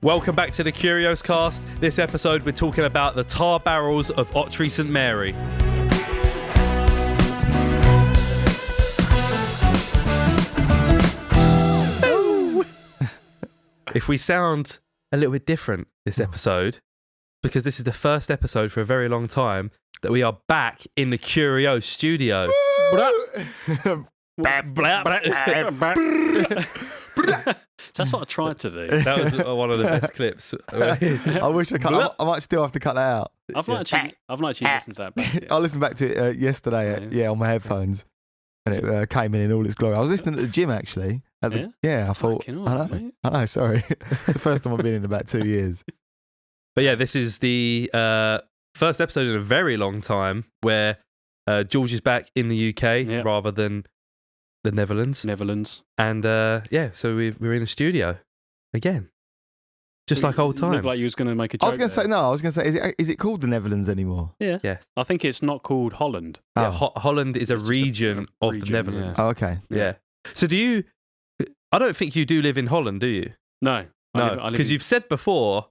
Welcome back to the Curios cast. This episode we're talking about the tar barrels of Ottery St Mary. If we sound a little bit different this episode, because this is the first episode for a very long time that we are back in the Curios studio. That's what I tried to do. That was one of the best clips. I wish I could. I might still have to cut that out. I've not actually listened to that back yet. I listened back to it yesterday, on my headphones, and it came in all its glory. I was listening at the gym actually. I thought, I know, sorry. The first time I've been in about 2 years. But yeah, this is the first episode in a very long time where George is back in the UK rather than the Netherlands. And so we're in the studio again. Just like old times. Looked like you was going to make a joke. I was going to say, is it called the Netherlands anymore? Yeah. I think it's not called Holland. Yeah, Holland is a region of the Netherlands. Yeah. Oh, okay. Yeah. So I don't think you do live in Holland, do you? No. Because you've said before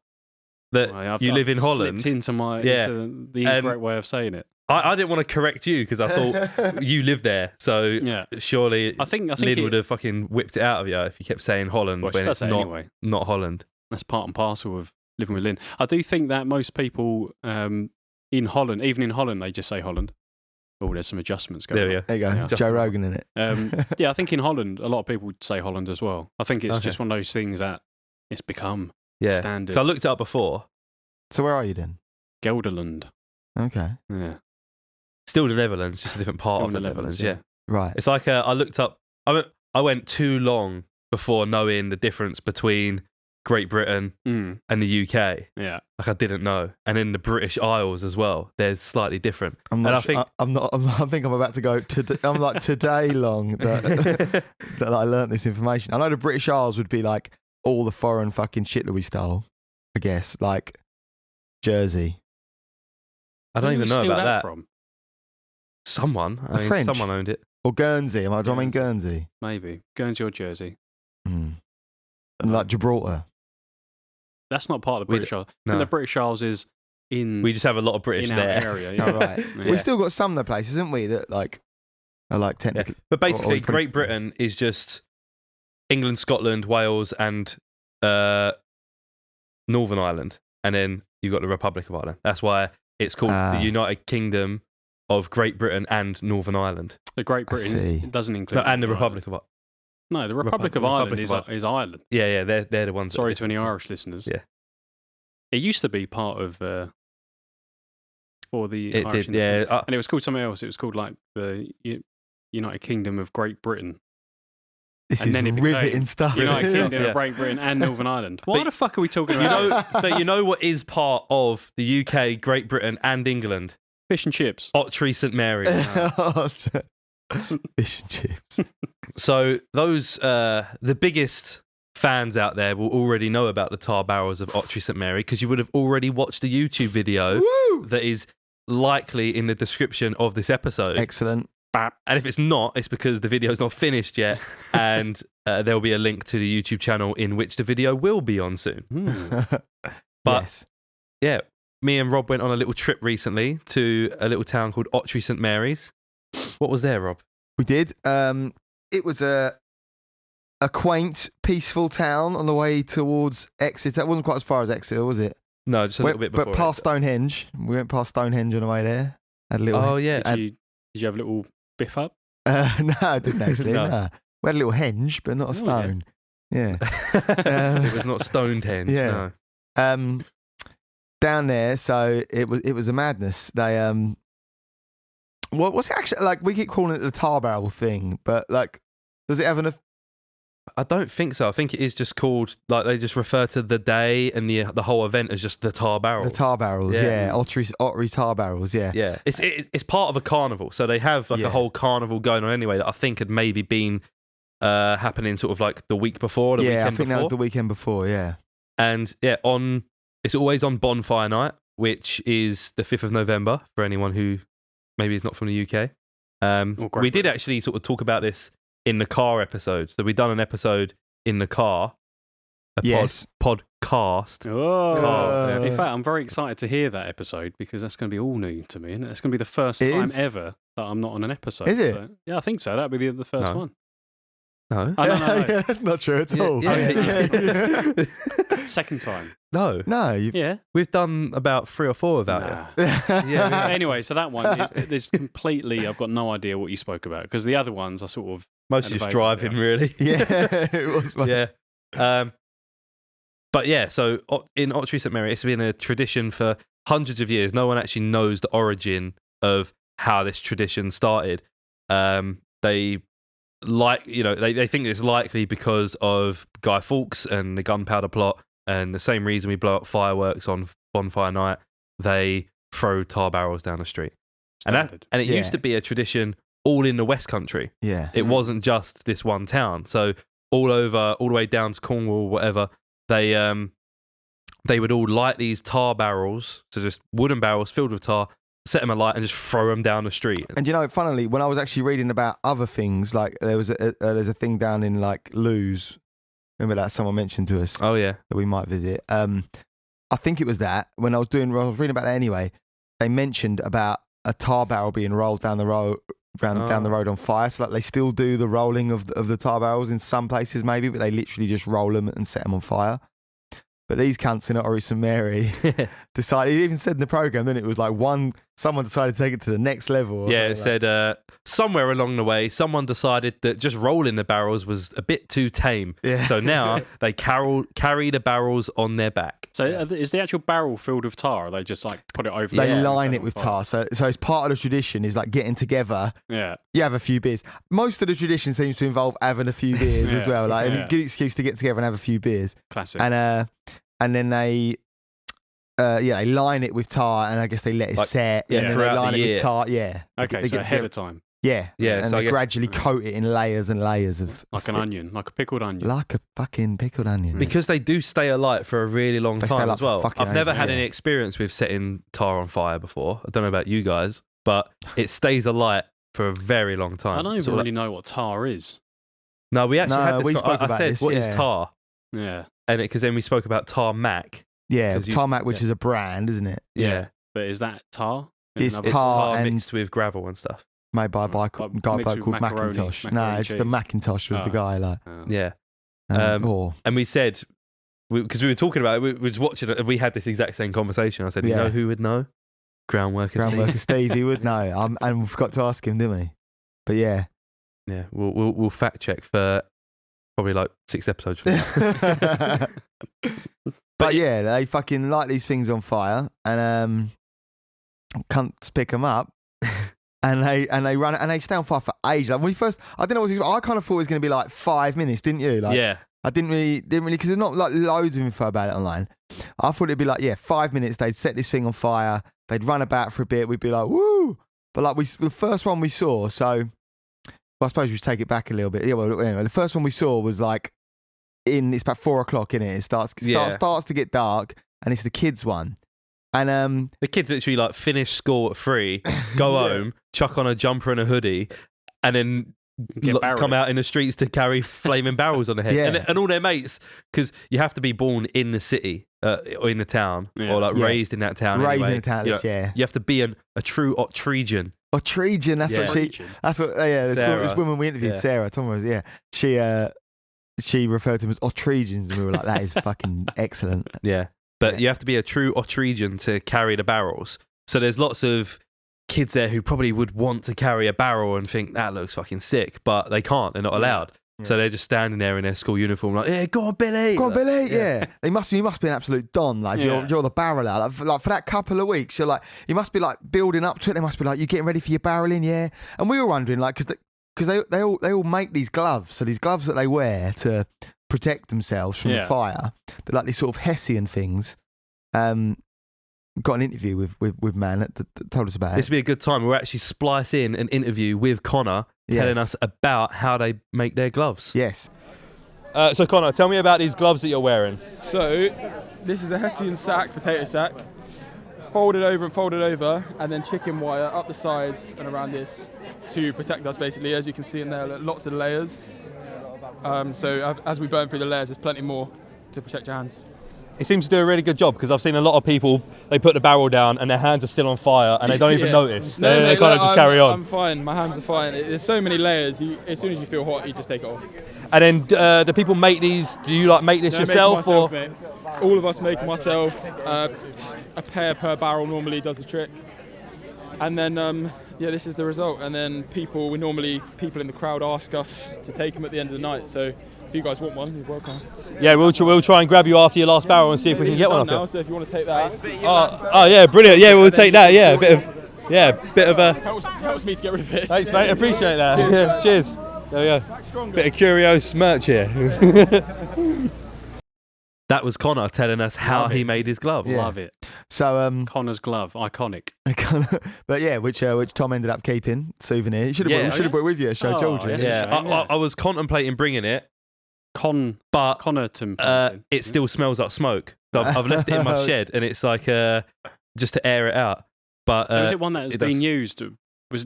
that you live in Holland. Slipped into the incorrect way of saying it. I didn't want to correct you because I thought you lived there. So surely I think Lynn would have fucking whipped it out of you if you kept saying Holland when it's not Holland. That's part and parcel of living with Lynn. I do think that most people in Holland, even in Holland, they just say Holland. Oh, there's some adjustments going on. There you go. Yeah. Joe Rogan in it. I think in Holland, a lot of people would say Holland as well. I think it's just one of those things that it's become standard. So I looked it up before. So where are you then? Gelderland. Okay. Yeah. Still the Netherlands, just a different part of the Netherlands. Yeah. Right. It's like I looked up. I went too long before knowing the difference between Great Britain and the UK. Yeah. Like I didn't know. And in the British Isles as well, they're slightly different. I think I'm about to go I'm like today long that I learnt this information. I know the British Isles would be like all the foreign fucking shit that we stole, I guess, like Jersey. I don't even know about that. From? Someone. French. Someone owned it. Or Guernsey. Do I mean Guernsey? Maybe. Guernsey or Jersey. Like Gibraltar. That's not part of the British Isles. No. The British Isles is in... We just have a lot of British in there. Our area. Yeah. Oh, right. Yeah. We've still got some of the places, haven't we, that are like technically... Yeah. But basically, Great Britain is just England, Scotland, Wales and Northern Ireland. And then you've got the Republic of Ireland. That's why it's called the United Kingdom of Great Britain and Northern Ireland. The Great Britain it doesn't include... and the Republic of Ireland. No, the Republic of Ireland is Ireland. Yeah, they're the ones. Sorry to any Irish listeners. Yeah. It used to be part of... for the it Irish did, yeah. And it was called something else. It was called like the United Kingdom of Great Britain. This is riveting stuff. United Kingdom of Great Britain and Northern Ireland. Why the fuck are we talking about But you know what is part of the UK, Great Britain and England? Fish and chips. Ottery St Mary. Fish and chips. So those, the biggest fans out there will already know about the tar barrels of Ottery St Mary because you would have already watched the YouTube video that is likely in the description of this episode. Excellent. And if it's not, it's because the video's not finished yet, and there will be a link to the YouTube channel in which the video will be on soon. But yeah, me and Rob went on a little trip recently to a little town called Ottery St Mary's. What was there, Rob? We did. It was a quaint, peaceful town on the way towards Exeter. That wasn't quite as far as Exeter, was it? No, just a little bit before. But past Stonehenge. We went past Stonehenge on the way there. Had a little. Oh yeah. Did you have a little biff up? No, I didn't actually. No. We had a little henge, but not a stone. Yeah. It was not Stonehenge. Yeah. No. Down there, so it was a madness. They what's it actually like? We keep calling it the tar barrel thing, but like, does it have enough? I don't think so. I think it is just called, like, they just refer to the day and the whole event as just the tar barrels. The tar barrels, yeah. Ottery tar barrels, yeah. Yeah. It's part of a carnival. So they have like a whole carnival going on anyway that I think had maybe been happening sort of like the week before, the weekend before. Yeah, I think that was the weekend before, yeah. And yeah, it's always on bonfire night, which is the 5th of November for anyone who maybe is not from the UK. We did actually sort of talk about this in the car episode. So we've done an episode in the car, cast. Oh, in fact, I'm very excited to hear that episode because that's going to be all new to me, and it's going to be the first time ever that I'm not on an episode. Is it? So, yeah, I think so. That'll be the first one. No. Oh, no. Yeah, that's not true at all. Yeah. Second time. No. Yeah. We've done about 3 or 4 about it. Yeah. Anyway, so that one is completely. I've got no idea what you spoke about because the other ones are sort of mostly just driving, really. Yeah, it was fun. Yeah. But yeah, so in Ottery St Mary, it's been a tradition for hundreds of years. No one actually knows the origin of how this tradition started. They think it's likely because of Guy Fawkes and the gunpowder plot, and the same reason we blow up fireworks on bonfire night. They throw tar barrels down the street, and it used to be a tradition all in the West Country. Yeah, it wasn't just this one town. So all the way down to Cornwall, whatever. They would all light these tar barrels, so just wooden barrels filled with tar, set them alight and just throw them down the street. And funnily, when I was actually reading about other things, like there's a thing down in like Lewes. Remember that someone mentioned to us? Oh yeah, that we might visit. I think it was that when I was reading about it anyway. They mentioned about a tar barrel being rolled down the road. Down the road on fire, so like they still do the rolling of the tar barrels in some places maybe, but they literally just roll them and set them on fire. But these cunts in Ottery St Mary decided, he even said in the programme, then it was like someone decided to take it to the next level. Yeah, it said somewhere along the way, someone decided that just rolling the barrels was a bit too tame. Yeah. So now they carry the barrels on their back. So is the actual barrel filled with tar, or they just like put it over? They line it with tar. So it's part of the tradition is like getting together. Yeah. You have a few beers. Most of the tradition seems to involve having a few beers as well. Like a good excuse to get together and have a few beers. Classic. And then they line it with tar, and I guess they let it set. Yeah, and then they line it with tar. Yeah. Okay, so ahead of time. Yeah. Yeah. And so they gradually coat it in layers and layers of... Like an onion, like a pickled onion. Like a fucking pickled onion. Because they do stay alight for a really long time as well. I've never had any experience with setting tar on fire before. I don't know about you guys, but it stays alight for a very long time. I don't even really know what tar is. No, we actually had this. I said, this, what is tar? Yeah. And because then we spoke about tarmac. Yeah, tarmac, which is a brand, isn't it? Yeah. But is that tar? It's tar mixed with gravel and stuff. Made by a guy called Macintosh. No, it's the Macintosh was the guy. Like, yeah. And we said, because we were talking about it, we was watching it, and we had this exact same conversation. I said, you know who would know? Groundworker Steve. He would know. And we forgot to ask him, didn't we? But yeah. Yeah, we'll fact check for probably like 6 episodes from now. But yeah, they fucking light these things on fire, and cunts pick them up. And they run and they stay on fire for ages. Like when I kind of thought it was going to be like 5 minutes, didn't you? Like, yeah. I didn't really, because there's not like loads of info about it online. I thought it'd be like 5 minutes. They'd set this thing on fire. They'd run about for a bit. We'd be like, woo! But like the first one we saw, so I suppose we should take it back a little bit. Yeah. Well, anyway, the first one we saw was like it's about 4 o'clock, innit? It starts to get dark, and it's the kids one. And the kids literally like finish school at 3, go home, chuck on a jumper and a hoodie, and then come out in the streets to carry flaming barrels on their head. And all their mates, because you have to be born in the city or in the town, or like raised in that town. Raised anyway. in the town, You have to be a true Otterian. Otterian, this woman we interviewed, Sarah Thomas. Yeah, she referred to them as Otterians, and we were like, that is fucking excellent. Yeah. But you have to be a true Otterian to carry the barrels. So there's lots of kids there who probably would want to carry a barrel and think that looks fucking sick, but they can't. They're not allowed. Yeah. So they're just standing there in their school uniform, like, "Yeah, go on, Billy! Go on, Billy!" Yeah. You must be an absolute don. Like you're the barrel out. Like for that couple of weeks, you're like, you must be like building up to it. They must be like, you getting ready for your barreling, yeah. And we were wondering, like, because they all make these gloves. So these gloves that they wear to protect themselves from the fire. They're like these sort of Hessian things. Got an interview with man that told us about it. This would be a good time. We'll actually splice in an interview with Connor telling us about how they make their gloves. Yes. So Connor, tell me about these gloves that you're wearing. So this is a Hessian sack, potato sack, folded over, and then chicken wire up the sides and around this to protect us basically. As you can see in there, lots of layers. So as we burn through the layers, there's plenty more to protect your hands. he seems to do a really good job because I've seen a lot of people, they put the barrel down and their hands are still on fire and they don't even notice. They kind of just carry on. I'm fine. My hands are fine. There's so many layers. As soon as you feel hot, you just take it off. And then do people make these? Do you like make this yourself? Myself, mate. All of us make it myself. A pair per barrel normally does the trick. And then, this is the result. And then people in the crowd ask us to take them at the end of the night. So if you guys want one, you're welcome. Yeah, we'll try and grab you after your last barrel and see if we can get one now, so if you want to take that. Oh yeah, brilliant. Yeah, we'll take that. Yeah, bit of a. Helps me to get rid of it. Thanks, mate. Appreciate that. Cheers. Yeah, cheers. There we go. Bit of Curios merch here. That was Connor telling us how he made his glove. Yeah. Love it. So Connor's glove, iconic. but yeah, which Tom ended up keeping, souvenir. You should have brought it with you. Show George. Yeah, I was contemplating bringing it. But Connerton. it still smells like smoke. So I've left it in my shed, and it's like just to air it out. But so is it one that has been used?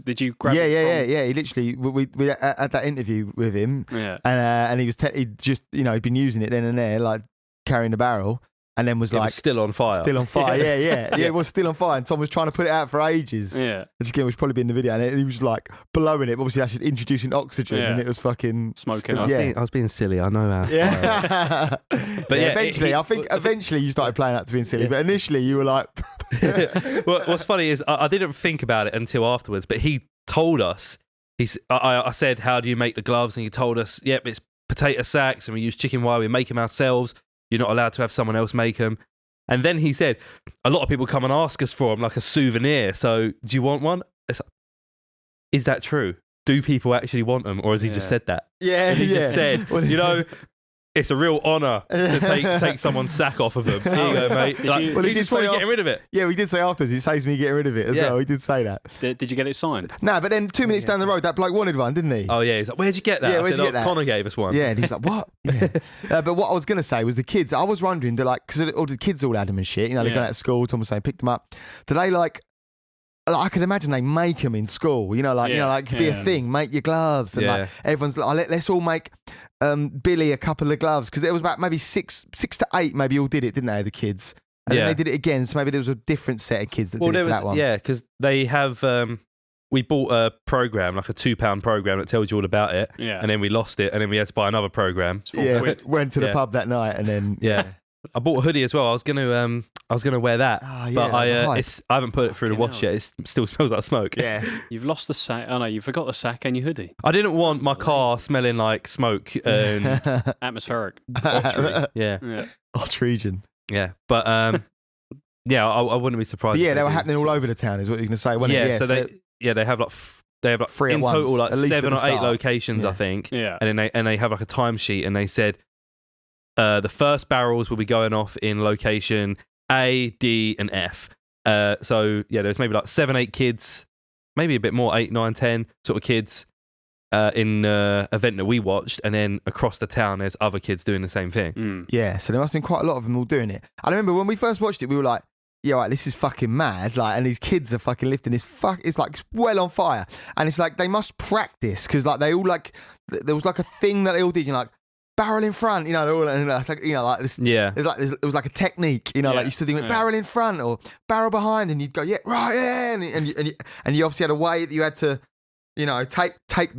Did you grab it? Yeah. He literally we had that interview with him. Yeah. And he was he'd just he'd been using it then and there, like carrying the barrel. And then was still on fire. Still on fire, yeah. It was still on fire. And Tom was trying to put it out for ages. Yeah. Which again was probably in the video. And he was like blowing it. But obviously that's just introducing oxygen. And it was fucking smoking. I was being silly, I know how. Yeah. But eventually, I think you started playing out to being silly. But initially you were like... Well, what's funny is I didn't think about it until afterwards. But he told us, I said, how do you make the gloves? And he told us, yep, it's potato sacks. And we use chicken wire. We make them ourselves. You're not allowed to have someone else make them. And then he said, a lot of people come and ask us for them like a souvenir. So do you want one? Is that true? Do people actually want them? Or has he just said that? Yeah, he just said, it's a real honour to take someone's sack off of them. Here you go, mate. He just wanted getting rid of it. Yeah, we did say afterwards, it saves me getting rid of it as well. He did say that. Did you get it signed? No, but then 2 minutes down the road, that bloke wanted one, didn't he? Oh, yeah. He's like, where'd you get that? Yeah, where'd you get that? Connor gave us one. Yeah, and he was like, what? Yeah. But what I was going to say was the kids, I was wondering, because all the kids all had them and shit, they're going out of school, Tom was saying, pick them up. Do they I could imagine they make them in school, it could be a thing, make your gloves. And everyone's like, let's all make Billy a couple of gloves. Because there was about maybe six to eight, maybe all did it, didn't they, the kids? And then they did it again, so maybe there was a different set of kids that did it for that one. Yeah, because they have, we bought a program, like a £2 program that tells you all about it. Yeah. And then we lost it, and then we had to buy another program. Yeah, went to the pub that night, and then... Yeah. I bought a hoodie as well. I was gonna wear that, but I haven't put it through the wash yet. It still smells like smoke. Yeah, you've lost the sack. Oh no, you forgot the sack and your hoodie. I didn't want my car smelling like smoke and atmospheric. Ottery. Yeah. Ottery. Yeah, but I wouldn't be surprised. But they were happening all over the town. Is what you're gonna say? Wasn't it? So they have like. They have like three in total like 7 or 8 locations, I think. Yeah, and then they have like a timesheet, and they said. The first barrels will be going off in location A, D, and F. There's maybe like 7, 8 kids, maybe a bit more, 8, 9, 10 sort of kids in the event that we watched. And then across the town, there's other kids doing the same thing. Mm. Yeah, so there must have been quite a lot of them all doing it. I remember when we first watched it, we were like, yeah, right, this is fucking mad. Like, and these kids are fucking lifting this it's like it's well on fire. And it's like they must practice because like they all there was like a thing that they all did, barrel in front, they're all like this. Yeah, it was like a technique, like you stood there, barrel in front or barrel behind, and you'd go, yeah, right, yeah, and you obviously had a way that you had to,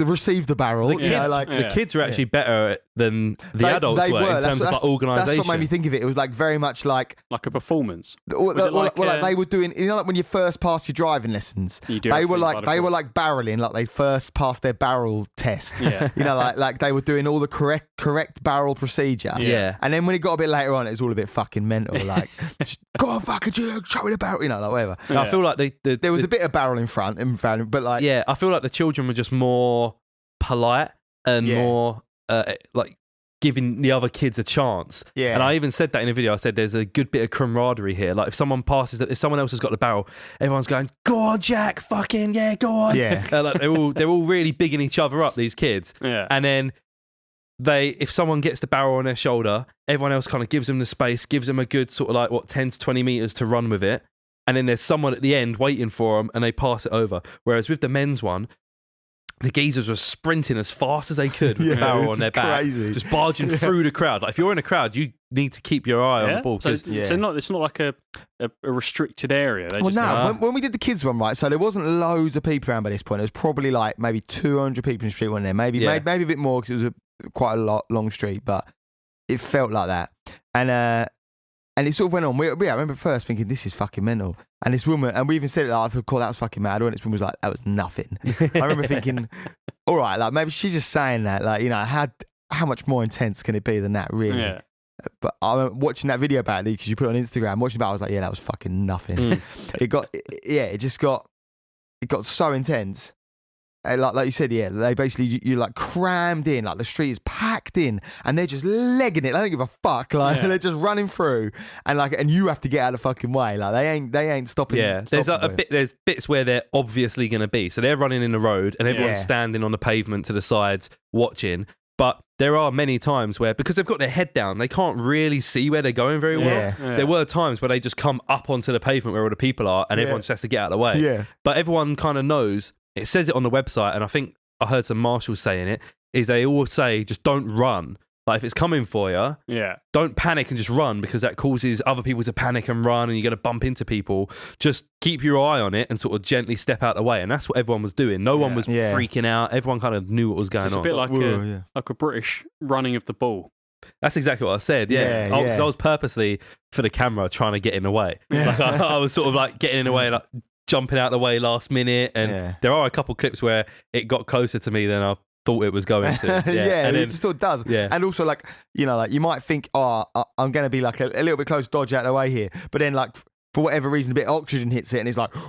receive the barrel. The kids were actually better than the adults were in terms of organisation. That's what made me think of it. It was like very much like a performance. Like they were doing, like when you first passed your driving lessons, they were like barreling, like they first passed their barrel test. Yeah. like they were doing all the correct barrel procedure. Yeah. And then when it got a bit later on, it was all a bit fucking mental. Like, go on, fucking jerk, show me the barrel, like whatever. Yeah. I feel like there was a bit of barrel in front, but like I feel like the children were just more polite and more like giving the other kids a chance. Yeah. And I even said that in a video. I said there's a good bit of camaraderie here. Like if someone else has got the barrel, everyone's going, "Go on, Jack, fucking yeah, go on." Yeah. Like they're all really bigging each other up, these kids. Yeah. And then if someone gets the barrel on their shoulder, everyone else kind of gives them the space, gives them a good sort of like 10 to 20 meters to run with it. And then there's someone at the end waiting for them, and they pass it over. Whereas with the men's one, the geezers were sprinting as fast as they could with the barrel on their back, just barging through the crowd. Like if you're in a crowd, you need to keep your eye on the ball. So it's not like a restricted area. Well, no. When we did the kids one, right? So there wasn't loads of people around by this point. It was probably like maybe 200 people in the street, wasn't there? Maybe a bit more because it was quite a long street, but it felt like that. And it sort of went on. I remember first thinking, this is fucking mental. And this woman, and we even said it like, I thought, cool, that was fucking mad. And this woman was like, that was nothing. I remember thinking, all right, like maybe she's just saying that, like, you know, how much more intense can it be than that, really? Yeah. But I remember watching that video about it because you put it on Instagram, watching it back, I was like, yeah, that was fucking nothing. It got so intense. And like you said, they basically, you're like crammed in, like the street is packed in and they're just legging it. They don't give a fuck. Like they're just running through and you have to get out of the fucking way. Like they ain't stopping. Yeah, there's bits where they're obviously going to be. So they're running in the road and everyone's standing on the pavement to the sides watching. But there are many times where, because they've got their head down, they can't really see where they're going very well. Yeah. There were times where they just come up onto the pavement where all the people are and everyone just has to get out of the way. Yeah. But everyone kind of knows. It says it on the website, and I think I heard some marshals saying it, is they all say just don't run. Like, if it's coming for you, don't panic and just run, because that causes other people to panic and run and you're going to bump into people. Just keep your eye on it and sort of gently step out of the way. And that's what everyone was doing. No one was freaking out. Everyone kind of knew what was going on. It's a bit like a British running of the ball. That's exactly what I said, because I was purposely, for the camera, trying to get in the way. Like, I was sort of like getting in the way, like jumping out the way last minute, and there are a couple clips where it got closer to me than I thought it was going to. And it still does. And also, like, you know, like you might think, oh, I'm going to be like a little bit close, dodge out of the way here, but then like for whatever reason, a bit of oxygen hits it, and it's like a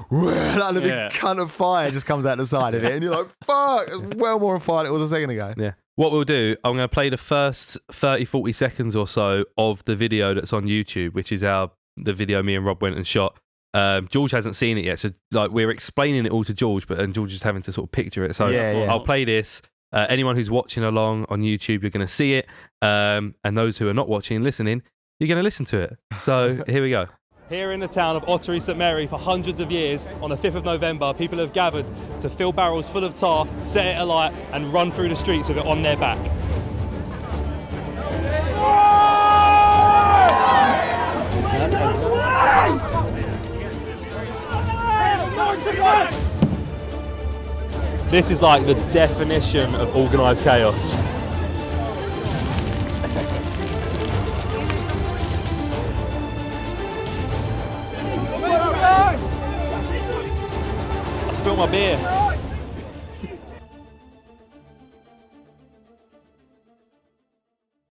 big cunt of fire just comes out the side of it, and you're like, fuck, it's well more on fire than it was a second ago. Yeah. What we'll do, I'm going to play the first 30-40 seconds or so of the video that's on YouTube, which is the video me and Rob went and shot. George hasn't seen it yet, so like we're explaining it all to George, and George is having to sort of picture it. So I'll play this. Anyone who's watching along on YouTube, you're going to see it, and those who are not watching and listening, you're going to listen to it. So here we go. Here in the town of Ottery St Mary, for hundreds of years, on the 5th of November, people have gathered to fill barrels full of tar, set it alight, and run through the streets with it on their back. This is like the definition of organised chaos. I spilled my beer.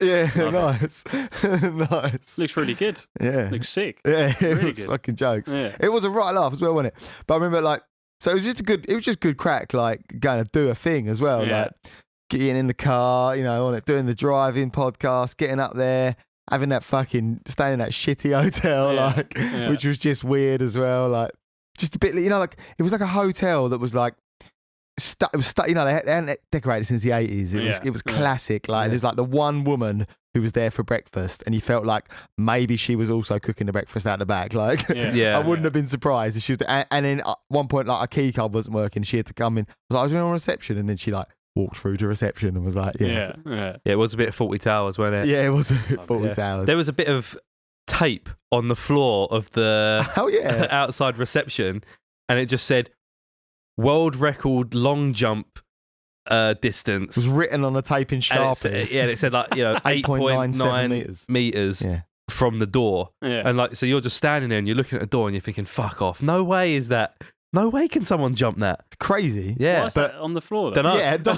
Yeah, nice. Nice. Looks really good. Yeah. Looks sick. Yeah, it really was good. Fucking jokes. Yeah. It was a right laugh as well, wasn't it? But I remember, like, so it was just good crack, like, going to do a thing as well. Yeah. Like, getting in the car, you know, on it, doing the driving podcast, getting up there, having that fucking, staying in that shitty hotel, which was just weird as well. Like, just a bit, you know, like, it was like a hotel that was like, you know, they hadn't decorated since the 80s. It was classic. Like, there's like the one woman who was there for breakfast, and you felt like maybe she was also cooking the breakfast out the back. Like, I wouldn't have been surprised if she was. And then at one point, like, a key card wasn't working. She had to come in. I was on reception, and then she like walked through to reception and was like, yeah, it was a bit of 40 Towers, wasn't it? Yeah, it was a bit 40 Towers. There was a bit of tape on the floor of the outside reception, and it just said, world record long jump distance. It was written on the tape in Sharpie. It said like, you know, 8.9 meters from the door. Yeah. And like, so you're just standing there and you're looking at the door and you're thinking, fuck off. No way can someone jump that. It's crazy. Yeah. Why is that on the floor though? Don't know. Yeah, there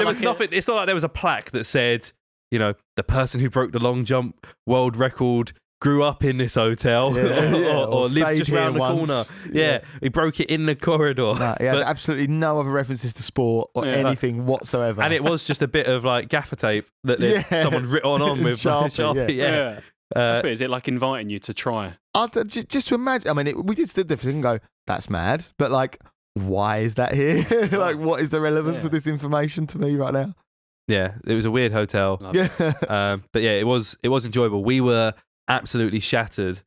was nothing. It's not like there was a plaque that said, you know, the person who broke the long jump world record grew up in this hotel or lived just around the corner. Yeah, he broke it in the corridor. No, he had absolutely no other references to sport or anything whatsoever. And it was just a bit of like gaffer tape that someone written on with Sharpie. Yeah. Is it like inviting you to try? Just to imagine, I mean, we did still different and go, that's mad, but like, why is that here? Like, what is the relevance of this information to me right now? Yeah, it was a weird hotel. But yeah, it was enjoyable. We were absolutely shattered.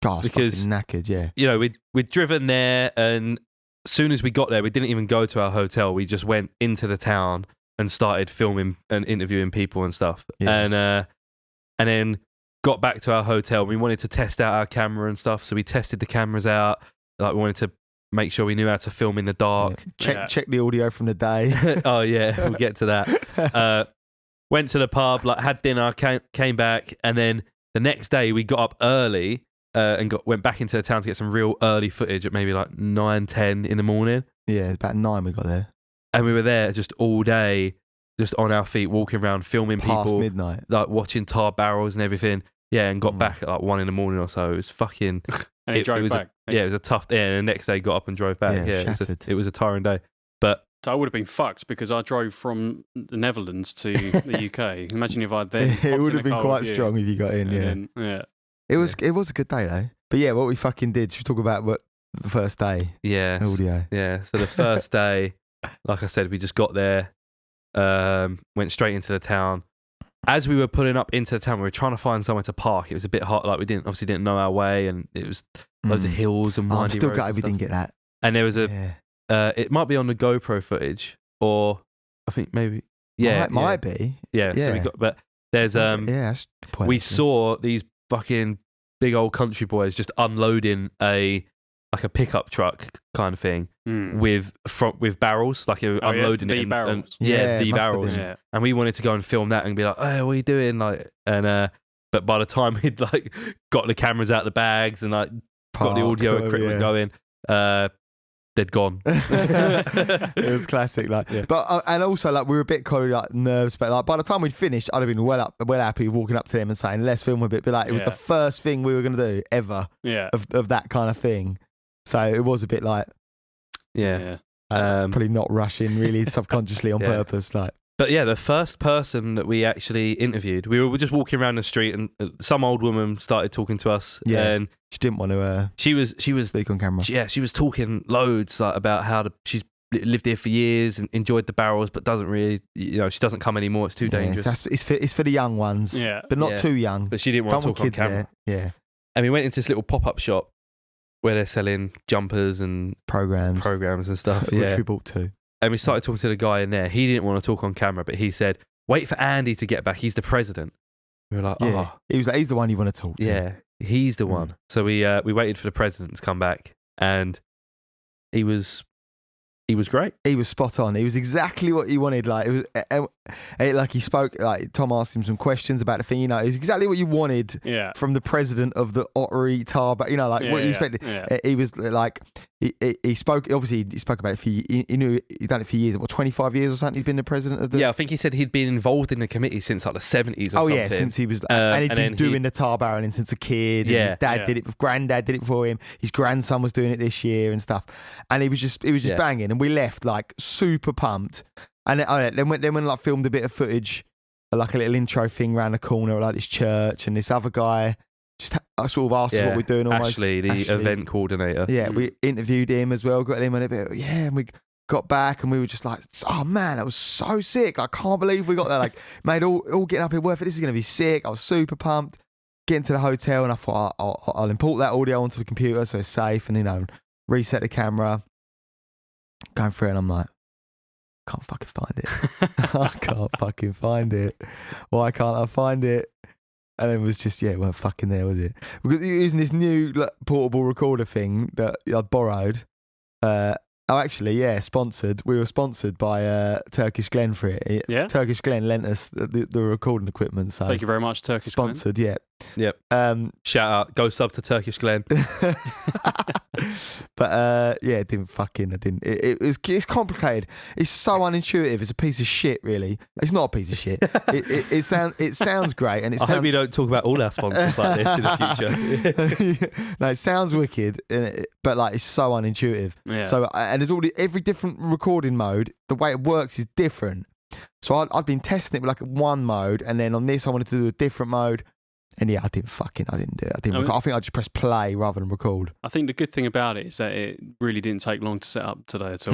Gosh, because knackered. Yeah, you know, we'd driven there, and as soon as we got there, we didn't even go to our hotel. We just went into the town and started filming and interviewing people and stuff. And then got back to our hotel. We wanted to test out our camera and stuff, so we tested the cameras out. Like we wanted to make sure we knew how to film in the dark. Check the audio from the day. Oh yeah, we'll get to that. Went to the pub, like had dinner, came back, and then the next day we got up early and went back into the town to get some real early footage at maybe like 9-10 in the morning. Yeah, about 9 we got there. And we were there just all day, just on our feet, walking around, filming Past people, midnight, like watching tar barrels and everything. Yeah, and got back at like 1 in the morning or so. It was fucking. And he drove back. Yeah, it was a tough day. And the next day got up and drove back. Yeah, it was a tiring day. But so I would have been fucked because I drove from the Netherlands to the UK. Imagine if I'd then. It would have been quite strong if you got in. Yeah. It was a good day though. But yeah, what we fucking did. Should we talk about what the first day? Yeah. Audio. Yeah. So the first day, like I said, we just got there, went straight into the town. As we were pulling up into the town, we were trying to find somewhere to park. It was a bit hot, like we didn't know our way, and it was loads of hills and windy I'm still roads gutted and we stuff. didn't get that. And there was it might be on the GoPro footage, or I think maybe might be. Yeah. So we got, but there's that's we saw these fucking big old country boys just unloading a pickup truck kind of thing with barrels, like unloading it. Barrels. The barrels. Yeah. And we wanted to go and film that and be like, "Hey, what are you doing?" Like, and but by the time we'd like got the cameras out of the bags and like got the audio equipment going, they'd gone. It was classic, like. Yeah. But and also like we were a bit kind of like nervous, but like by the time we'd finished, I'd have been well happy walking up to them and saying, "Let's film a bit." But like it was the first thing we were going to do ever. Yeah. Of that kind of thing. So it was a bit like, probably not rushing really subconsciously on purpose, like. But yeah, the first person that we actually interviewed, we were just walking around the street, and some old woman started talking to us. Yeah, and she didn't want to. She was speak on camera. She was talking loads like about how she's lived here for years and enjoyed the barrels, but doesn't really, she doesn't come anymore. It's too dangerous. It's for the young ones. Yeah, but not too young. But she didn't want to talk on camera. There. Yeah, and we went into this little pop-up shop where they're selling jumpers and programs and stuff. Which we bought too. And we started talking to the guy in there. He didn't want to talk on camera, but he said, "Wait for Andy to get back. He's the president." We were like, "Oh." He was like, "He's the one you want to talk to." Yeah, he's the one. So we waited for the president to come back, and he was great. He was spot on. He was exactly what you wanted. Like it was, like he spoke. Like Tom asked him some questions about the thing. It was exactly what you wanted. From the president of the Ottery Tar. But what you expected. Yeah. He was like he spoke. Obviously, he spoke about it for. He knew he'd done it for years. What 25 years or something? He'd been the president of the. Yeah, I think he said he'd been involved in the committee since like the 70s. Or something. Yeah, since he was, and he'd been doing the tar barreling since a kid. Yeah, and his dad did it. Granddad did it before him. His grandson was doing it this year and stuff. And he was just banging. And we left like super pumped. And then when like filmed a bit of footage, like a little intro thing around the corner, like this church, and this other guy just sort of asked us what we're doing. Almost Ashley, event coordinator. Yeah, we interviewed him as well. Got him on a bit. And we got back and we were just like, "Oh man, that was so sick! I can't believe we got there. Like, made all getting up here worth it. This is going to be sick." I was super pumped. Getting to the hotel, and I thought I'll import that audio onto the computer so it's safe, and reset the camera. Going through it, and I'm like, can't fucking find it. I can't fucking find it. Why can't I find it? And it was just, well, fucking there, was it? Because using this new portable recorder thing that I'd borrowed. Sponsored. We were sponsored by Turkish Glen for it. Yeah? Turkish Glen lent us the recording equipment. So thank you very much, Turkish Glen. Sponsored, yeah. Yep. Shout out. Go sub to Turkish Glen. But it didn't fucking. It's complicated. It's so unintuitive. It's a piece of shit, really. It's not a piece of shit. It sounds great, and I hope you don't talk about all our sponsors like this in the future. No, it sounds wicked, but like it's so unintuitive. Yeah. So and there's every different recording mode. The way it works is different. So I'd been testing it with like one mode, and then on this I wanted to do a different mode. And I didn't do it. I think I just pressed play rather than record. I think the good thing about it is that it really didn't take long to set up today at all.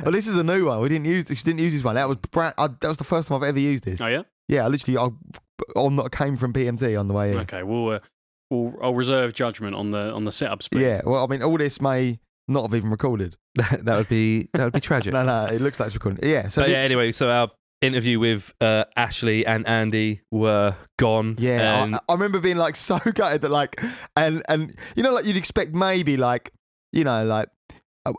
Well, this is a new one. We didn't use this one. That was that was the first time I've ever used this. Oh yeah? Yeah, I came from PMT on the way in. Okay, I'll reserve judgment on the setup speed. Yeah, well, I mean, all this may not have even recorded. that would be tragic. No, it looks like it's recording. Yeah. Anyway, so interview with Ashley and Andy were gone. Yeah, and I remember being like so gutted that like, and you know, like you'd expect maybe like, you know, like,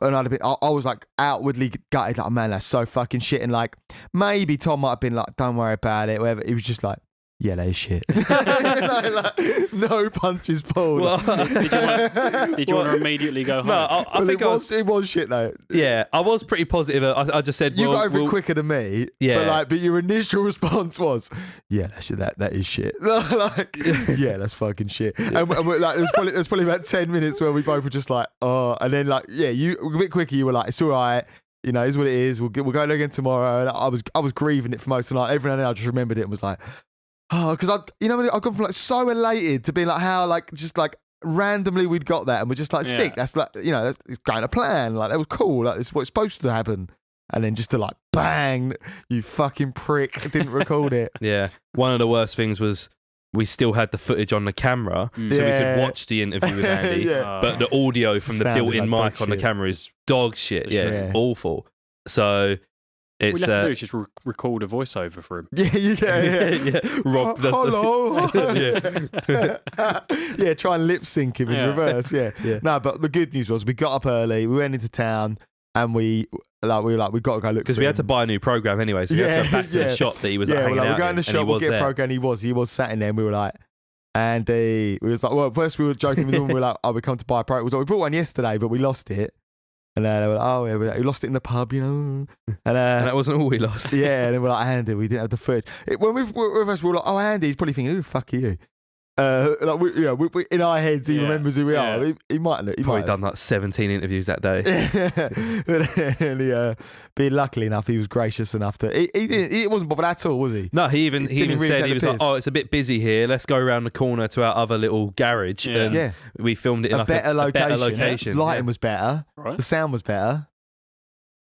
and I'd have been, I was like outwardly gutted, like, man, that's so fucking shit. And like, maybe Tom might have been like, don't worry about it, whatever. He was just like, yeah, that is shit. like, no punches pulled. Well, did you want to immediately go home? No, I think it was shit though. Yeah, I was pretty positive. I just said, you got over it quicker than me. Yeah, but your initial response was, yeah, that is shit. like, yeah, that's fucking shit. And we're like, there's probably about 10 minutes where we both were just like, oh, and then like, yeah, you a bit quicker. You were like, it's all right. You know, it's what it is. We'll go there again tomorrow. And I was grieving it for most of the night. Every now and then I just remembered it and was like, oh, because I've gone from like so elated to being like how like just like randomly we'd got that and we're just like sick. That's like, you know, it's going to plan. Like that was cool. Like it's what's supposed to happen. And then just to like bang, you fucking prick, didn't record it. Yeah. One of the worst things was we still had the footage on the camera, so we could watch the interview with Andy. But the audio from the built-in like mic on the camera is dog shit. Yeah, it's awful. So what we have to do is just record a voiceover for him. Yeah. Rob hello. Yeah, try and lip sync him in reverse. Yeah. No, but the good news was we got up early, we went into town, and we got to go look because we had to buy a new program anyway. So we had to go back to the shop that he was hanging out. We're going to the shop, we'll get a program. He was sat in there, and we were like, Andy. We was like, well, first we were joking with him. We were like, oh, we come to buy a program. We bought one yesterday, but we lost it. And they were like, oh, yeah, we lost it in the pub, you know. And that wasn't all we lost. Yeah, and then we're like, Andy, we didn't have the footage. When we were like, oh, Andy, he's probably thinking, who the fuck are you? Like we, in our heads, he remembers who we are. He might have. He probably might done like 17 interviews that day. And being luckily enough, he was gracious enough to. He wasn't bothered at all, was he? No, he even said, he was like, "Oh, it's a bit busy here. Let's go around the corner to our other little garage." And we filmed it in a better location. Lighting was better. Right. The sound was better.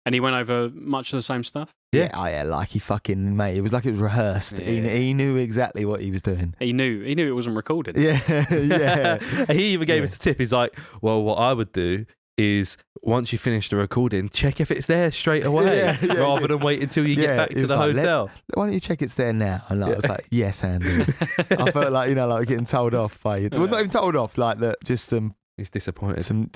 And he went over much of the same stuff? Yeah. Oh, yeah, like he fucking, mate, it was like it was rehearsed. Yeah. He knew exactly what he was doing. He knew it wasn't recorded. Yeah. He even gave us a tip. He's like, well, what I would do is once you finish the recording, check if it's there straight away rather than wait until you get back to the hotel. Why don't you check it's there now? And I was like, yes, Andy. I felt like, you know, like getting told off by, well, not even told off, like that, just some. He's disappointed. Some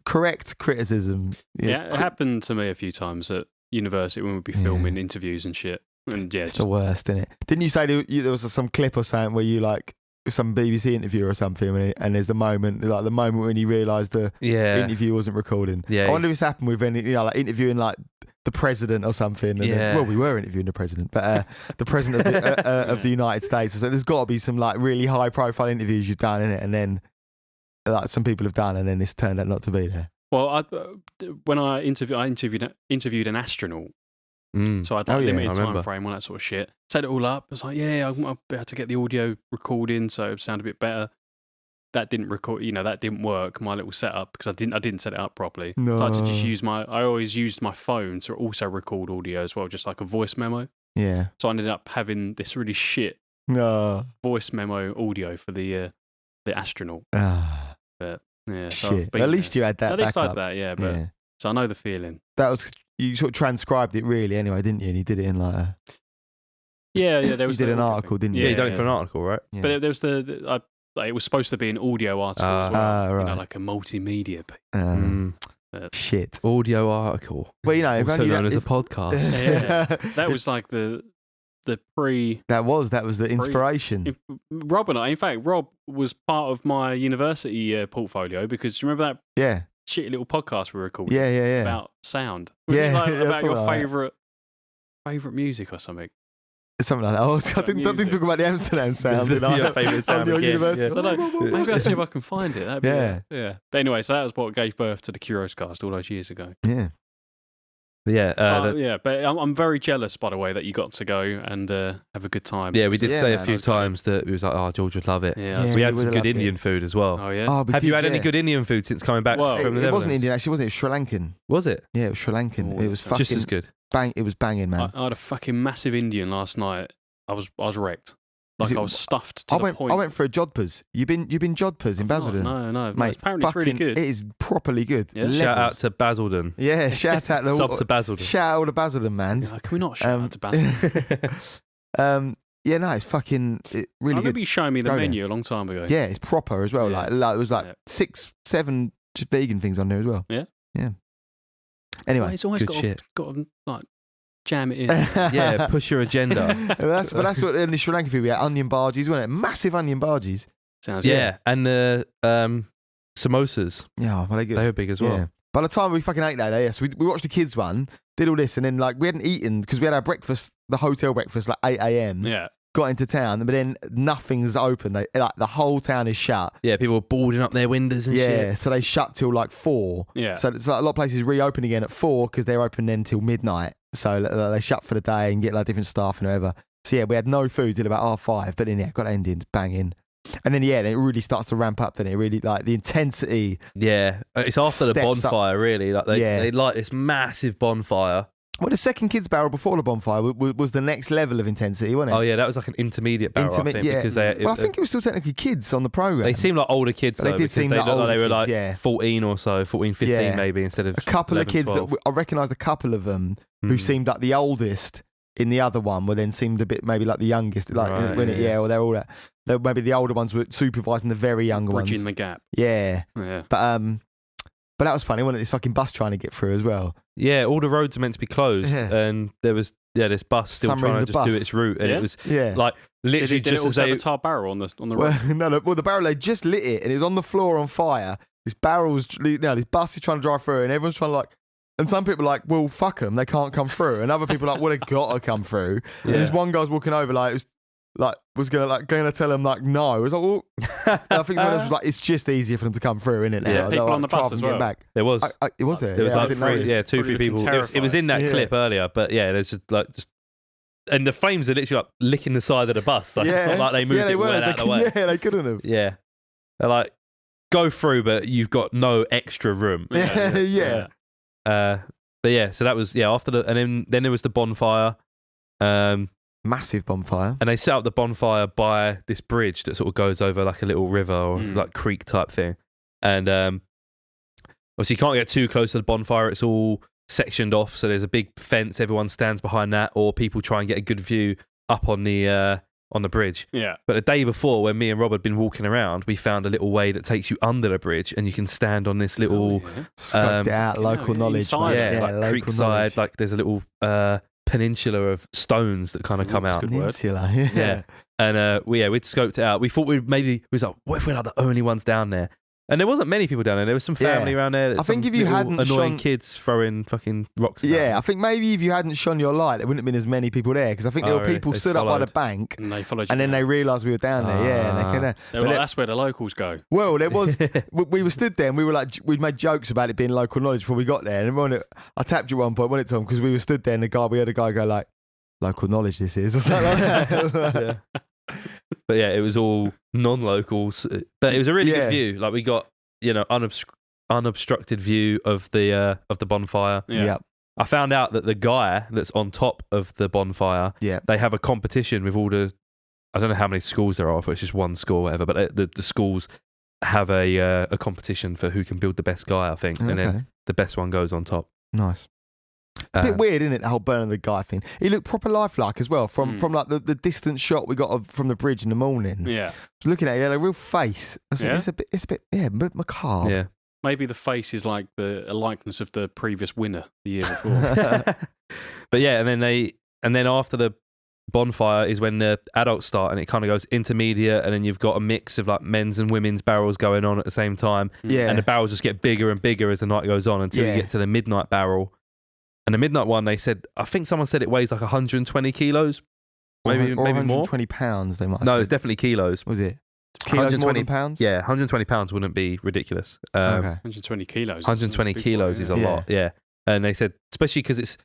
correct criticism. Yeah, it happened to me a few times at university when we'd be filming interviews and shit. And it's the worst, isn't it? Didn't you say there was some clip or something where you like some BBC interview or something, and there's the moment when you realised the interview wasn't recording. Yeah, I wonder if it's happened with any, you know, like interviewing like the president or something. And then, we were interviewing the president, but the president of the United States. So there's got to be some like really high profile interviews you've done in it, and then like some people have done, and then this turned out not to be there. Well, when I interviewed an astronaut, so I had like limited time frame, all that sort of shit. Set it all up. I was like, I'll be able to get the audio recording so it would sound a bit better. That didn't record, you know, that didn't work. My little setup because I didn't set it up properly. No. So I had to just I always used my phone to also record audio as well, just like a voice memo. Yeah. So I ended up having this really shit voice memo audio for the astronaut. But yeah, so shit. At least you had that. At least I had that, but so I know the feeling. That was, you sort of transcribed it really anyway, didn't you? And you did it in like a... Yeah. There was you did an article, didn't you? Yeah, you done it for an article, right? Yeah. But there was it was supposed to be an audio article as well, right. You know, like a multimedia piece. Shit. Audio article. Well, you know, also known as a podcast. That was like the pre. That was the inspiration. Rob and in fact, Rob was part of my university portfolio because do you remember that? Yeah. Shitty little podcast we recorded. Yeah. About sound. Was it like about your favourite music or something? Something like that. I didn't talk about the Amsterdam sound. Your favourite sound your university. Yeah. Maybe I'll see if I can find it. That'd be yeah. But anyway, so that was what gave birth to the Curios cast all those years ago. Yeah. But I'm very jealous, by the way, that you got to go and have a good time. Yeah, we did say a few times that we was like, oh, George would love it. Yeah, we had some good Indian food as well. Oh, yeah? Have you had any good Indian food since coming back from the Netherlands? It wasn't Indian, actually, wasn't it? It was Sri Lankan. Was it? Yeah, it was Sri Lankan. It was fucking... Just as good. It was banging, man. I had a fucking massive Indian last night. I was wrecked. Like I was stuffed to the point. I went for a Jodhpurs. You've been Jodhpurs in Basildon? No, mate. Apparently it's really good. It is properly good. Yeah. Shout out to Basildon. Yeah, shout out Sub to Basildon. Shout out to Basildon, man. Yeah, can we not shout out to Basildon? Yeah, no, it's fucking really I remember good. you showing me the menu a long time ago. Yeah, it's proper as well. Yeah. Like it was like 6, 7 just vegan things on there as well. Yeah. Anyway, Well, it's always good shit. got to like jam it in. Yeah, push your agenda. that's what in the Sri Lankan food we had onion bhajis, wasn't it? Massive onion bhajis. Sounds good. Yeah, and the samosas. Yeah, well, They were big as well. Yeah. By the time we fucking ate that, so we watched the kids one, did all this, and then like we hadn't eaten because we had our breakfast, the hotel breakfast, like 8 a.m. Yeah. Got into town, but then nothing's open. Like the whole town is shut. Yeah, people were boarding up their windows and shit. Yeah, so they shut till like 4. Yeah. So it's like a lot of places reopen again at 4 because they're open then till midnight. So they shut for the day and get like different staff and whatever. So yeah, we had no food till about 5:30, but then got ended banging. And then then it really starts to ramp up. Then it really like the intensity. Yeah, it's after the Steps bonfire, really. Like they light this massive bonfire. Well, the second kids barrel before the bonfire was the next level of intensity, wasn't it? Oh yeah, that was like an intermediate barrel, I think, because I think it was still technically kids on the program. They seemed like older kids, though. They did seem like looked like they were older like kids, 14 or so, 14, 15 maybe, instead of a couple 11, of kids 12. that I recognised a couple of them who seemed like the oldest in the other one, but then seemed a bit maybe like the youngest, like Right, or they're all that. Maybe the older ones were supervising the very younger ones, Bridging the gap. Yeah. But that was funny, wasn't it? This fucking bus trying to get through as well. Yeah, all the roads are meant to be closed, Yeah. and there was this bus still trying to just do its route, and it was like literally did just it as also they. have a tar barrel on the road? Well, the barrel they just lit it, and it was on the floor on fire. This this bus is trying to drive through, and everyone's trying to like. And some people are like, well, fuck them, they can't come through. And other people are like, well, they gotta come through. Yeah. And this one guy's walking over, was gonna tell him like no. It was like, well, I think someone else was like, it's just easier for them to come through, isn't it? Yeah, people on the bus as well. Back. There was. It was there. There was I like didn't three, notice. 2, 3 people. It was in that clip earlier, but yeah, there's just. And the flames are literally like licking the side of the bus. Like, it's not like they moved it well out of the way. Yeah, they couldn't have. Yeah. They're like, go through, but you've got no extra room. Yeah. But yeah, so that was, after and then there was the bonfire. Massive bonfire. And they set up the bonfire by this bridge that sort of goes over like a little river or like creek type thing. And obviously you can't get too close to the bonfire. It's all sectioned off. So there's a big fence. Everyone stands behind that, or people try and get a good view up on the bridge. Yeah. But the day before, when me and Rob had been walking around, we found a little way that takes you under the bridge, and you can stand on this little scoped it out, local knowledge. Like local creekside, knowledge. like there's a little peninsula of stones that kind of come out. Peninsula, yeah. And we'd scoped it out. We thought we was like, what if we're like the only ones down there? And there wasn't many people down there. There was some family around there. I think if you hadn't annoying kids throwing fucking rocks. I think maybe if you hadn't shone your light, there wouldn't have been as many people there, because I think there were people stood up by the bank and they followed you, and then they realised we were down there. They were like, that's where the locals go. Well, there was. We were stood there and we were like, we'd made jokes about it being local knowledge before we got there. And I tapped you at one point, wasn't it, Tom? Because we were stood there and we had a guy go like, "Local knowledge, this is," or something like that. But yeah, it was all non-locals. But it was a really good view. Like we got, unobstructed view of the bonfire. Yeah. I found out that the guy that's on top of the bonfire, they have a competition with all the, I don't know how many schools there are, if it's just one school or whatever, but the schools have a competition for who can build the best guy, I think. And then the best one goes on top. Nice. A bit weird, isn't it, the whole burning the guy thing? He looked proper lifelike as well, from like the distant shot we got from the bridge in the morning. Yeah. I was looking at it, he had a real face. It's a bit macabre. Yeah. Maybe the face is like a likeness of the previous winner the year before. But yeah, and then after the bonfire is when the adults start, and it kind of goes intermediate, and then you've got a mix of like men's and women's barrels going on at the same time. Yeah. And the barrels just get bigger and bigger as the night goes on until you get to the midnight barrel. And the midnight one, they said, I think someone said it weighs like 120 kilos. Maybe 120 more. Pounds, they might have No, said. It's definitely kilos. Was it? Kilos more than pounds? Yeah, 120 pounds wouldn't be ridiculous. 120 kilos. 120 kilos is a lot, yeah. And they said, especially because it's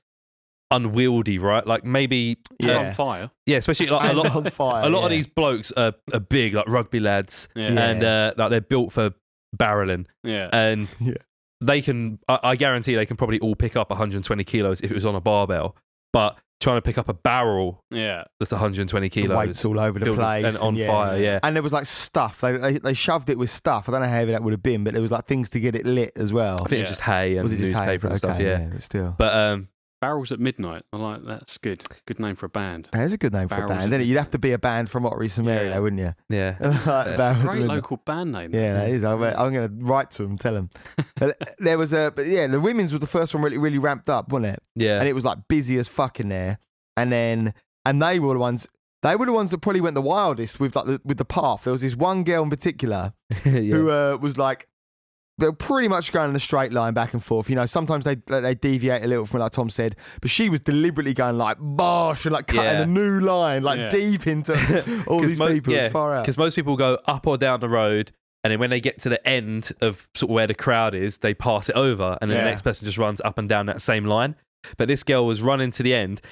unwieldy, right? Like maybe... on fire. Yeah, especially like a lot of these blokes are big, like rugby lads, and like they're built for barreling. Yeah. And they can, I guarantee they can probably all pick up 120 kilos if it was on a barbell. But trying to pick up a barrel that's 120 kilos. The weights all over the place. And on fire, yeah. And there was like stuff. They shoved it with stuff. I don't know how heavy that would have been, but there was like things to get it lit as well. I think it was just hay and was it just newspaper hay? and stuff, yeah. But still. But Barrels at Midnight. I like that's good. Good name for a band. That is a good name for a band, isn't it? You'd have to be a band from Ottery St Mary, though, wouldn't you? Yeah. That's a great local band name. Yeah, that is. I'm going to write to them and tell them. There was the women's was the first one really, really ramped up, wasn't it? Yeah. And it was like busy as fuck in there. And they were the ones that probably went the wildest with like with the path. There was this one girl in particular who was like, they were pretty much going in a straight line back and forth. You know, sometimes they deviate a little from it, like Tom said, but she was deliberately going like bosh and like cutting a new line, like deep into all these people. It's far out. Because most people go up or down the road, and then when they get to the end of sort of where the crowd is, they pass it over, and then the next person just runs up and down that same line. But this girl was running to the end.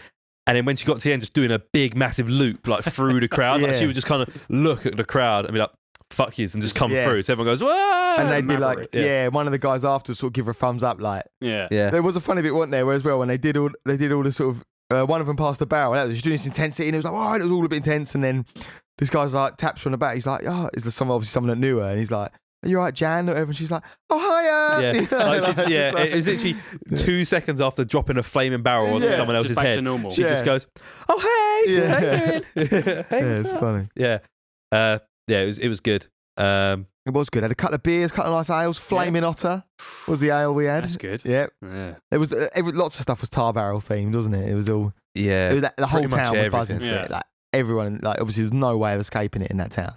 And then when she got to the end, just doing a big, massive loop like through the crowd. Like she would just kind of look at the crowd and be like, fuck yous, and just come through. So everyone goes, whoa! And they'd be like, one of the guys after sort of give her a thumbs up, like, yeah. There was a funny bit, wasn't there, where as well, when they did all the sort of, one of them passed the barrel, and that was just doing this intensity, and it was like, oh, it was all a bit intense, and then this guy's like, taps her on the back, he's like, oh, is there obviously someone that knew her, and he's like, are you all right, Jan? Or whatever, and she's like, oh, hiya! It was literally 2 seconds after dropping a flaming barrel on someone else's head. To normal. She just goes, oh, hey! How you doing? Hey, it's funny. Yeah. It was good. It was good. I had a couple of beers, a couple of nice ales. Flaming Otter was the ale we had. That's good. Yeah. It was lots of stuff was tar barrel themed, wasn't it? It was all the whole town was buzzing for it. Like everyone, like obviously there's no way of escaping it in that town.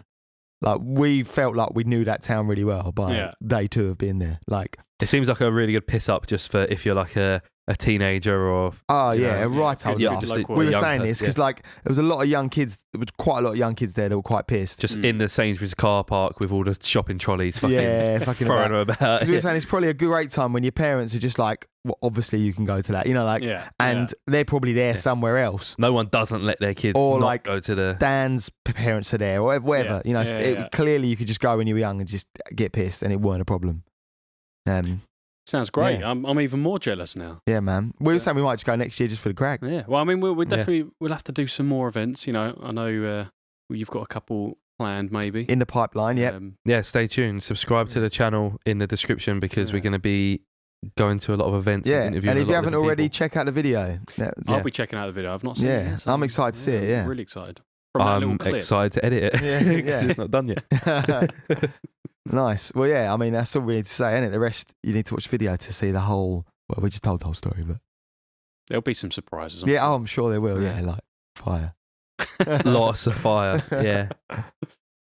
Like we felt like we knew that town really well by day 2 of being there. Like it seems like a really good piss up just for if you're like a teenager or a right old laugh. We were saying this because like there was a lot of young kids. There was quite a lot of young kids there that were quite pissed. Just in the Sainsbury's car park with all the shopping trolleys, fucking throwing them about. We were saying it's probably a great time when your parents are just like, well, obviously you can go to that, you know, like, and they're probably there somewhere else. No one doesn't let their kids or not like go to the. Dan's parents are there, or whatever. You know, clearly you could just go when you were young and just get pissed, and it weren't a problem. Sounds great. Yeah. I'm even more jealous now. Yeah, man. We were saying we might just go next year just for the crack. Yeah. Well, I mean, we'll definitely we'll have to do some more events. You know, I know you've got a couple planned, maybe in the pipeline. Yeah. Stay tuned. Subscribe to the channel in the description because we're going to be going to a lot of events. And if you haven't already, check out the video. I'll be checking out the video. I've not seen it yet. I'm excited to see it. Yeah, I'm really excited. I'm excited to edit it. It's not done yet. Nice. Well, yeah, I mean, that's all we need to say, isn't it? The rest, you need to watch video to see the whole, well, we just told the whole story, but. There'll be some surprises. I'm sure there will, like fire. Lots of fire, yeah.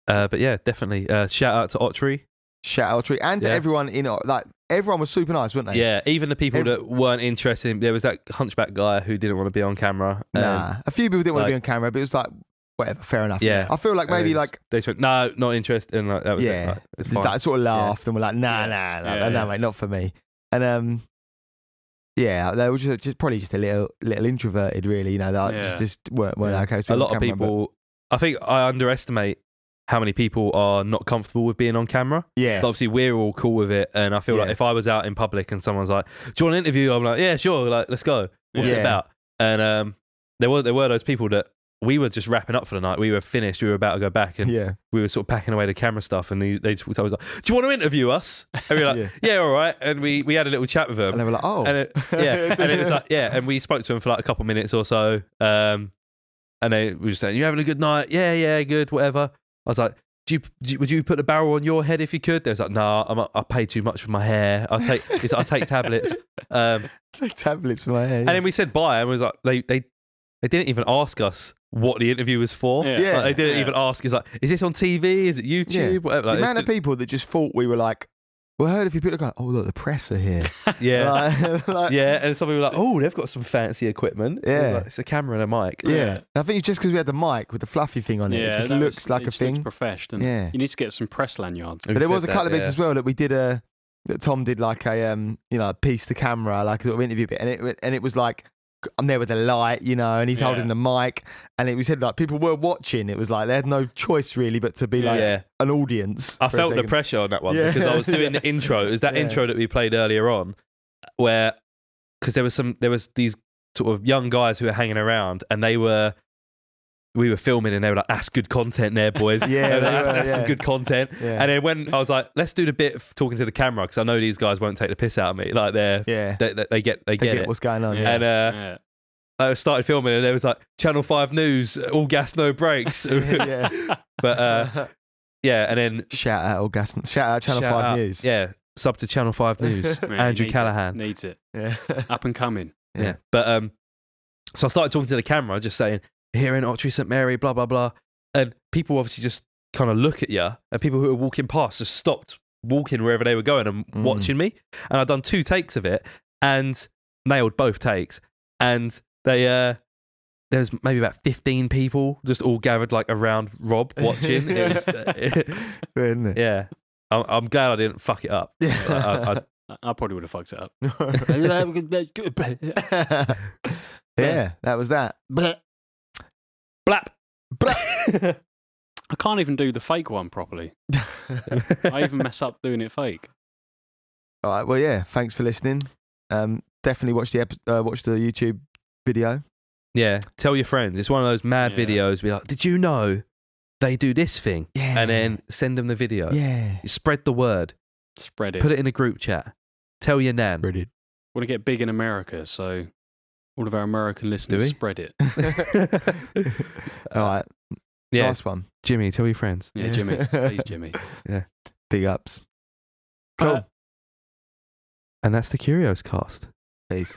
But yeah, definitely. Shout out to Ottery. Shout out to Ottery. And to everyone, everyone was super nice, weren't they? Yeah, even the people that weren't interested. There was that hunchback guy who didn't want to be on camera. A few people didn't want to be on camera, but it was like, whatever, fair enough. Yeah. I feel like maybe they just went, no, not interested. And like, that was it. Like, it's fine. That sort of laughed and we're like, nah, mate, not for me. And they were just probably just a little introverted, really. You know, that just weren't okay. A lot of people, I think I underestimate how many people are not comfortable with being on camera. Yeah. But obviously, we're all cool with it. And I feel like if I was out in public and someone's like, do you want an interview? I'm like, yeah, sure. Like, let's go. What's it about? And there were those people that we were just wrapping up for the night. We were finished. We were about to go back, and we were sort of packing away the camera stuff. And they told us like, "Do you want to interview us?" And we were like, "Yeah, all right." And we had a little chat with them. And they were like, "Oh, and it was like, yeah." And we spoke to them for like a couple minutes or so. And they were just saying, "You having a good night?" Yeah, good, whatever. I was like, would you put the barrel on your head if you could? They was like, "No, I pay too much for my hair. I take tablets." Take tablets for my hair. And then we said bye, and we was like, they didn't even ask us what the interview was for. Yeah. Like, they didn't even ask. It's like, is this on TV? Is it YouTube? Yeah. Whatever. Like, the amount of people that just thought we were like, well, I heard if you put it, oh, look, the press are here. Yeah. And some people were like, oh, they've got some fancy equipment. Yeah. It's a camera and a mic. Yeah. And I think it's just because we had the mic with the fluffy thing on it. It just looks like a thing. Looks professional. Yeah. You need to get some press lanyards. But there was a couple of bits as well that we did that Tom did like a piece to camera, like a little interview bit. And it was like, I'm there with the light, and he's holding the mic, and we said like people were watching. It was like they had no choice really but to be like an audience. I felt the pressure on that one because I was doing the intro. It was that intro that we played earlier on, where because there was these sort of young guys who were hanging around, and we were filming, and they were like, "That's good content there, boys." Yeah, that's some good content. Yeah. And then when I was like, "Let's do the bit of talking to the camera," because I know these guys won't take the piss out of me. Like they get it. What's going on. And I started filming, and there was like Channel 5 News, all gas, no brakes. Yeah. But and then shout out Channel 5 News. Yeah, sub to Channel 5 News. Man, Andrew Callaghan needs it. Yeah. Up and coming. Yeah. But so I started talking to the camera, just saying, "Here in Ottery St Mary, blah blah blah," and people obviously just kind of look at you, and people who were walking past just stopped walking wherever they were going and watching me. And I'd done 2 takes of it and nailed both takes, and there was maybe about 15 people just all gathered like around Rob watching. It was, Isn't it? yeah, I'm glad I didn't fuck it up. I probably would have fucked it up. Yeah, that was that. Blap. I can't even do the fake one properly. I even mess up doing it fake. All right. Well, yeah. Thanks for listening. Definitely watch the YouTube video. Yeah, tell your friends. It's one of those mad videos. Be like, "Did you know they do this thing?" Yeah. And then send them the video. Yeah. Spread the word. Spread it. Put it in a group chat. Tell your nan. Spread it. Want to get big in America, so all of our American listeners, spread it. All right. Yeah. Nice one. Jimmy, tell your friends. Yeah, Jimmy. Please, Jimmy. Yeah. Big ups. Cool. And that's the Curios cast. Peace.